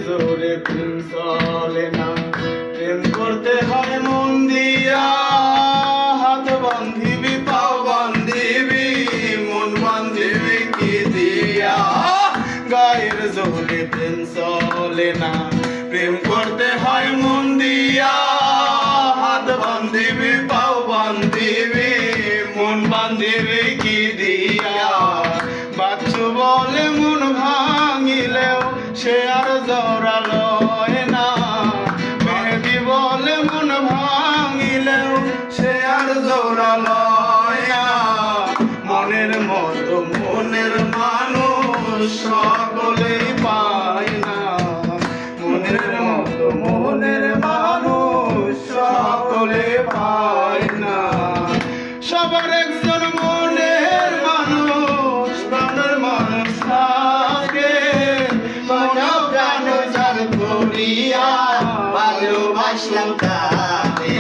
জোরে প্রেম চলে না, প্রেম করতে হয় মন দিয়া। হাত বান্ধিবি পাও বান্ধিবি, মন বান্ধিবি কি দিয়া? গায়ের জোরে প্রেম চলে না, প্রেম করতে হয় মন দিয়া। হাত বান্ধিবি পাও বান্ধিবি, মন বান্ধিবি কি দিয়া? বাচ্চু বলে মন ভাঙিলেও সে আর জোড়া লয় না। মেহেদি বলে মন ভাঙিলেও সে আর জোড়া লয় না। মনের মতো মনের মানুষ সকলেই পায় না। মনের মতো মনের মানুষ সকলে পায় না। সবার একজন মনের মানুষ, প্রাণের মানুষ থাকে। প্রাণ যার করিয়া ভালোবাসলাম তারে।